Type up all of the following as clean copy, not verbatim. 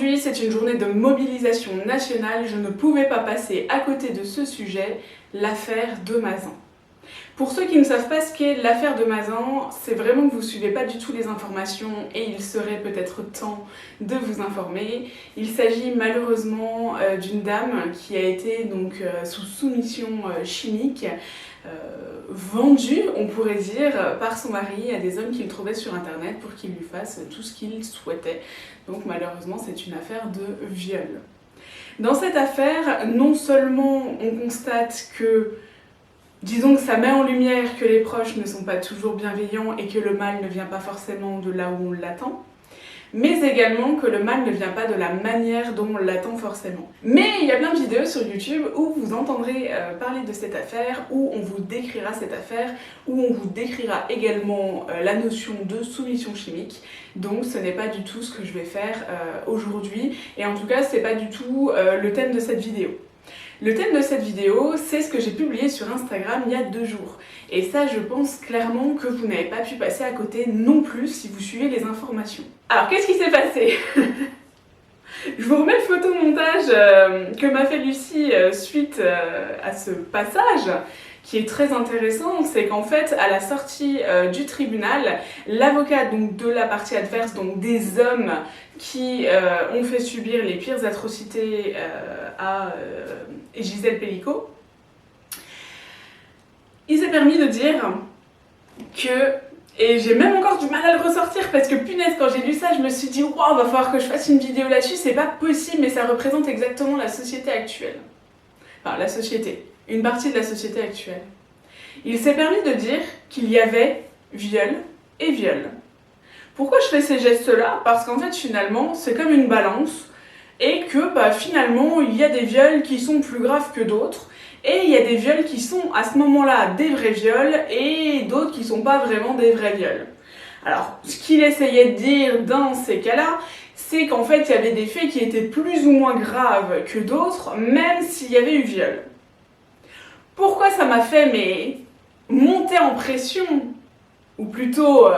Aujourd'hui, c'est une journée de mobilisation nationale, je ne pouvais pas passer à côté de ce sujet, l'affaire de Mazan. Pour ceux qui ne savent pas ce qu'est l'affaire de Mazan, c'est vraiment que vous ne suivez pas du tout les informations et il serait peut-être temps de vous informer. Il s'agit malheureusement d'une dame qui a été donc sous soumission chimique, vendue, on pourrait dire, par son mari à des hommes qu'il trouvait sur internet pour qu'ils lui fassent tout ce qu'il souhaitait. Donc malheureusement, c'est une affaire de viol. Dans cette affaire, non seulement on constate que disons que ça met en lumière que les proches ne sont pas toujours bienveillants et que le mal ne vient pas forcément de là où on l'attend, mais également que le mal ne vient pas de la manière dont on l'attend forcément. Mais il y a plein de vidéos sur YouTube où vous entendrez parler de cette affaire, où on vous décrira cette affaire, où on vous décrira également la notion de soumission chimique. Donc ce n'est pas du tout ce que je vais faire aujourd'hui, et en tout cas c'est pas du tout le thème de cette vidéo. Le thème de cette vidéo, c'est ce que j'ai publié sur Instagram il y a 2 jours. Et ça, je pense clairement que vous n'avez pas pu passer à côté non plus si vous suivez les informations. Alors, qu'est-ce qui s'est passé? Je vous remets le photomontage que m'a fait Lucie suite à ce passage, qui est très intéressant. C'est qu'en fait, à la sortie du tribunal, l'avocat donc de la partie adverse, donc des hommes qui ont fait subir les pires atrocités à Gisèle Pelicot, il s'est permis de dire que, et j'ai même encore du mal à le ressortir parce que punaise, quand j'ai lu ça, je me suis dit waouh, va falloir que je fasse une vidéo là-dessus, c'est pas possible, mais ça représente exactement la société actuelle. Enfin, la société, une partie de la société actuelle. Il s'est permis de dire qu'il y avait viol et viol. Pourquoi je fais ces gestes-là? Parce qu'en fait, finalement, c'est comme une balance, et que finalement, il y a des viols qui sont plus graves que d'autres, et il y a des viols qui sont à ce moment-là des vrais viols, et d'autres qui sont pas vraiment des vrais viols. Alors, ce qu'il essayait de dire dans ces cas-là, c'est qu'en fait, il y avait des faits qui étaient plus ou moins graves que d'autres, même s'il y avait eu viol. Pourquoi ça m'a fait monter en pression, ou plutôt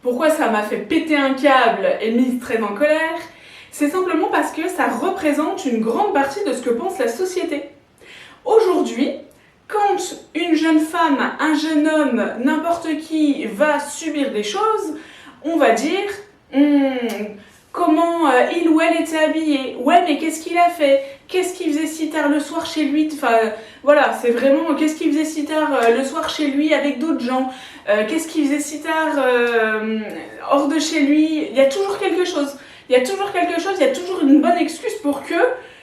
pourquoi ça m'a fait péter un câble et mise très en colère? C'est simplement parce que ça représente une grande partie de ce que pense la société. Aujourd'hui, quand une jeune femme, un jeune homme, n'importe qui va subir des choses, on va dire comment il ou elle était habillé, ouais mais qu'est-ce qu'il a fait, qu'est-ce qu'il faisait si tard le soir chez lui, enfin voilà, c'est vraiment qu'est-ce qu'il faisait si tard le soir chez lui avec d'autres gens, qu'est-ce qu'il faisait si tard hors de chez lui, il y a toujours quelque chose. Il y a toujours quelque chose, il y a toujours une bonne excuse pour que,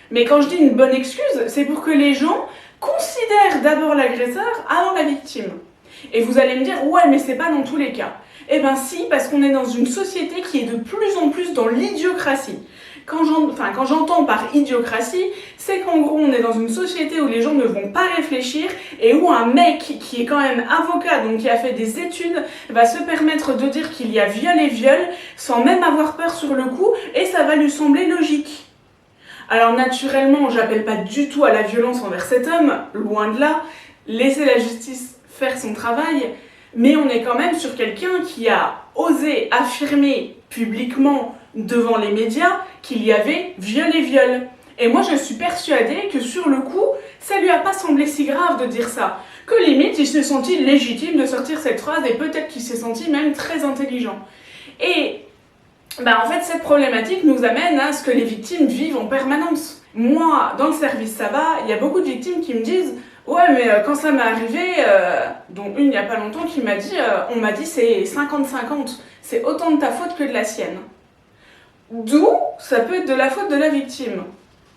mais quand je dis une bonne excuse, c'est pour que les gens considèrent d'abord l'agresseur avant la victime. Et vous allez me dire, ouais mais c'est pas dans tous les cas. Eh ben si, parce qu'on est dans une société qui est de plus en plus dans l'idiocratie. Quand j'entends par idiocratie, c'est qu'en gros on est dans une société où les gens ne vont pas réfléchir et où un mec qui est quand même avocat, donc qui a fait des études, va se permettre de dire qu'il y a viol et viol sans même avoir peur sur le coup et ça va lui sembler logique. Alors naturellement, j'appelle pas du tout à la violence envers cet homme, loin de là, laissez la justice faire son travail, mais on est quand même sur quelqu'un qui a osé affirmer publiquement devant les médias qu'il y avait viol et viol. Et moi je suis persuadée que sur le coup, ça lui a pas semblé si grave de dire ça. Que limite, il s'est senti légitime de sortir cette phrase et peut-être qu'il s'est senti même très intelligent. Et en fait, cette problématique nous amène à ce que les victimes vivent en permanence. Moi, dans le service ça va, il y a beaucoup de victimes qui me disent « Ouais, mais quand ça m'est arrivé, dont une il n'y a pas longtemps qui m'a dit on m'a dit c'est 50-50, c'est autant de ta faute que de la sienne. » D'où ça peut être de la faute de la victime.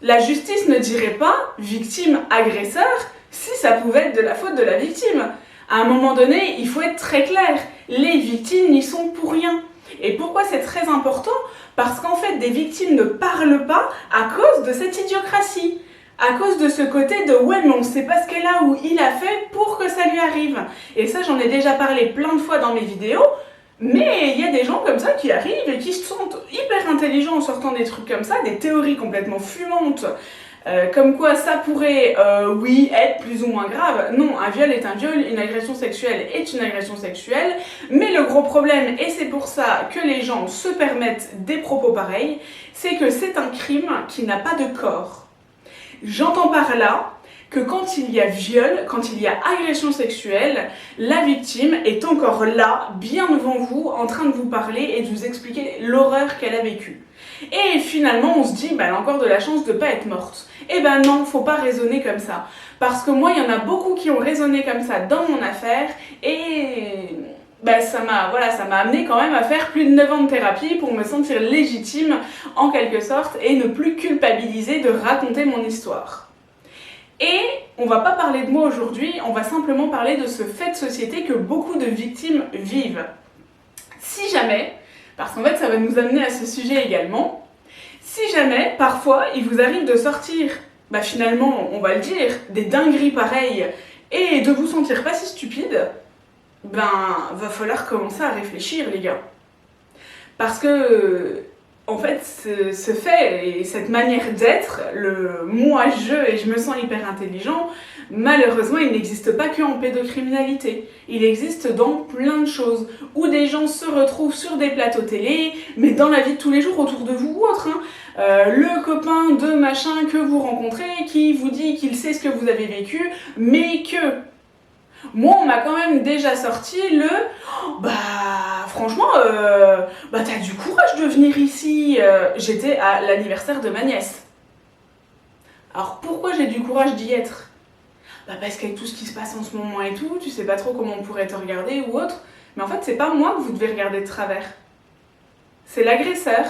La justice ne dirait pas victime-agresseur si ça pouvait être de la faute de la victime. À un moment donné, il faut être très clair, les victimes n'y sont pour rien. Et pourquoi c'est très important? Parce qu'en fait, des victimes ne parlent pas à cause de cette idiocratie. À cause de ce côté de « ouais mais on sait pas ce qu'elle a ou il a fait pour que ça lui arrive ». Et ça, j'en ai déjà parlé plein de fois dans mes vidéos, mais il y a des gens comme ça qui arrivent et qui se sentent hyper intelligents en sortant des trucs comme ça, des théories complètement fumantes, Comme quoi ça pourrait, oui, être plus ou moins grave. Non, un viol est un viol, une agression sexuelle est une agression sexuelle, mais le gros problème, et c'est pour ça que les gens se permettent des propos pareils, c'est que c'est un crime qui n'a pas de corps. J'entends par là que quand il y a viol, quand il y a agression sexuelle, la victime est encore là, bien devant vous, en train de vous parler et de vous expliquer l'horreur qu'elle a vécue. Et finalement, on se dit, bah, elle a encore de la chance de ne pas être morte. Eh ben non, faut pas raisonner comme ça. Parce que moi, il y en a beaucoup qui ont raisonné comme ça dans mon affaire et bah, ça m'a amené quand même à faire plus de 9 ans de thérapie pour me sentir légitime en quelque sorte et ne plus culpabiliser de raconter mon histoire. Et on va pas parler de moi aujourd'hui, on va simplement parler de ce fait de société que beaucoup de victimes vivent. Si jamais, parce qu'en fait ça va nous amener à ce sujet également, si jamais parfois il vous arrive de sortir, bah finalement on va le dire, des dingueries pareilles et de vous sentir pas si stupide, ben va falloir commencer à réfléchir les gars. Parce que en fait, ce fait et cette manière d'être, le moi-je et je me sens hyper intelligent, malheureusement, il n'existe pas qu'en pédocriminalité. Il existe dans plein de choses, où des gens se retrouvent sur des plateaux télé, mais dans la vie de tous les jours autour de vous ou autre. Le copain de machin que vous rencontrez, qui vous dit qu'il sait ce que vous avez vécu, mais que... Moi, on m'a quand même déjà sorti le « Bah, franchement, bah t'as du courage de venir ici. » J'étais à l'anniversaire de ma nièce. Alors, pourquoi j'ai du courage d'y être? Bah parce qu'avec tout ce qui se passe en ce moment et tout, tu sais pas trop comment on pourrait te regarder ou autre. Mais en fait, c'est pas moi que vous devez regarder de travers. C'est l'agresseur.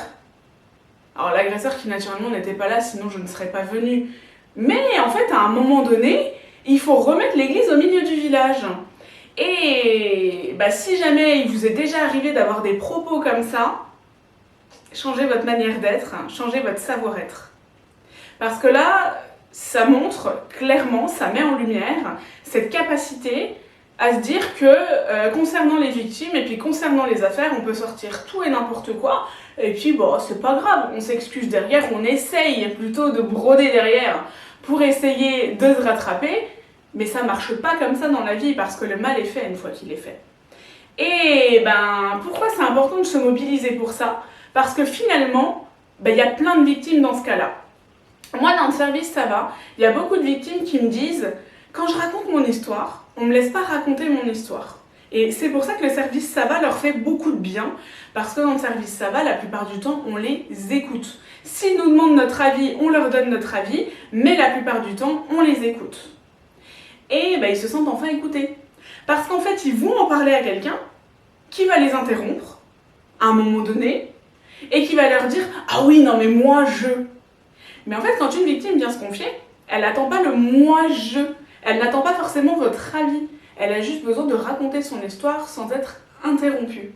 Alors, l'agresseur qui naturellement n'était pas là, sinon je ne serais pas venue. Mais en fait, à un moment donné... il faut remettre l'église au milieu du village. Et bah, si jamais il vous est déjà arrivé d'avoir des propos comme ça, changez votre manière d'être, changez votre savoir-être. Parce que là, ça montre clairement, ça met en lumière cette capacité à se dire que concernant les victimes et puis concernant les affaires, on peut sortir tout et n'importe quoi. Et puis bon, c'est pas grave, on s'excuse derrière, on essaye plutôt de broder derrière pour essayer de se rattraper. Mais ça marche pas comme ça dans la vie parce que le mal est fait une fois qu'il est fait. Et ben pourquoi c'est important de se mobiliser pour ça? Parce que finalement, ben, y a plein de victimes dans ce cas-là. Moi dans le service ça va, il y a beaucoup de victimes qui me disent quand je raconte mon histoire, on me laisse pas raconter mon histoire. Et c'est pour ça que le service ça va leur fait beaucoup de bien, parce que dans le service ça va, la plupart du temps on les écoute. S'ils nous demandent notre avis, on leur donne notre avis, mais la plupart du temps on les écoute. Et bah, ils se sentent enfin écoutés. Parce qu'en fait, ils vont en parler à quelqu'un qui va les interrompre à un moment donné et qui va leur dire « Ah oui, non mais moi je... » Mais en fait, quand une victime vient se confier, elle n'attend pas le « moi je ». Elle n'attend pas forcément votre avis. Elle a juste besoin de raconter son histoire sans être interrompue.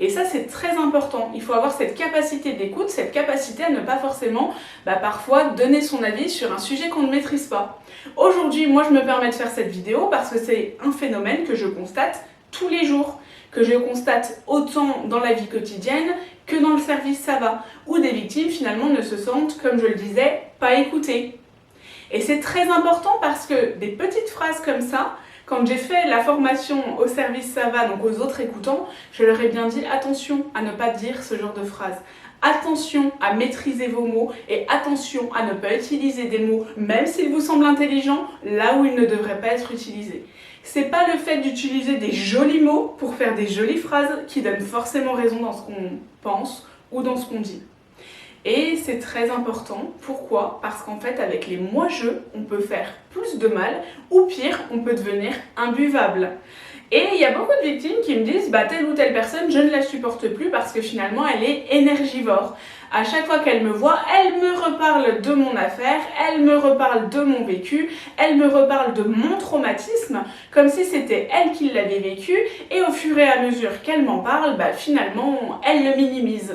Et ça, c'est très important. Il faut avoir cette capacité d'écoute, cette capacité à ne pas forcément, parfois, donner son avis sur un sujet qu'on ne maîtrise pas. Aujourd'hui, moi, je me permets de faire cette vidéo parce que c'est un phénomène que je constate tous les jours, que je constate autant dans la vie quotidienne que dans le service ça va, où des victimes, finalement, ne se sentent, comme je le disais, pas écoutées. Et c'est très important parce que des petites phrases comme ça, quand j'ai fait la formation au service ça va, donc aux autres écoutants, je leur ai bien dit attention à ne pas dire ce genre de phrases. Attention à maîtriser vos mots et attention à ne pas utiliser des mots, même s'ils vous semblent intelligents, là où ils ne devraient pas être utilisés. C'est pas le fait d'utiliser des jolis mots pour faire des jolies phrases qui donnent forcément raison dans ce qu'on pense ou dans ce qu'on dit. Et c'est très important. Pourquoi? Parce qu'en fait, avec les moi-je, on peut faire plus de mal, ou pire, on peut devenir imbuvable. Et il y a beaucoup de victimes qui me disent telle ou telle personne, je ne la supporte plus parce que finalement, elle est énergivore. À chaque fois qu'elle me voit, elle me reparle de mon affaire, elle me reparle de mon vécu, elle me reparle de mon traumatisme, comme si c'était elle qui l'avait vécu, et au fur et à mesure qu'elle m'en parle, finalement, elle le minimise.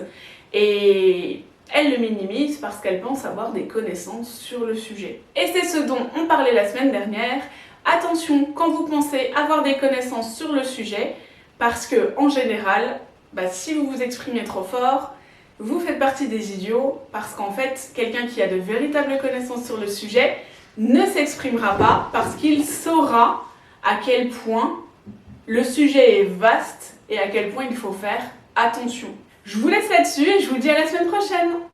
Et elle le minimise parce qu'elle pense avoir des connaissances sur le sujet. Et c'est ce dont on parlait la semaine dernière. Attention quand vous pensez avoir des connaissances sur le sujet, parce que en général, si vous vous exprimez trop fort, vous faites partie des idiots parce qu'en fait, quelqu'un qui a de véritables connaissances sur le sujet ne s'exprimera pas parce qu'il saura à quel point le sujet est vaste et à quel point il faut faire attention. Je vous laisse là-dessus et je vous dis à la semaine prochaine.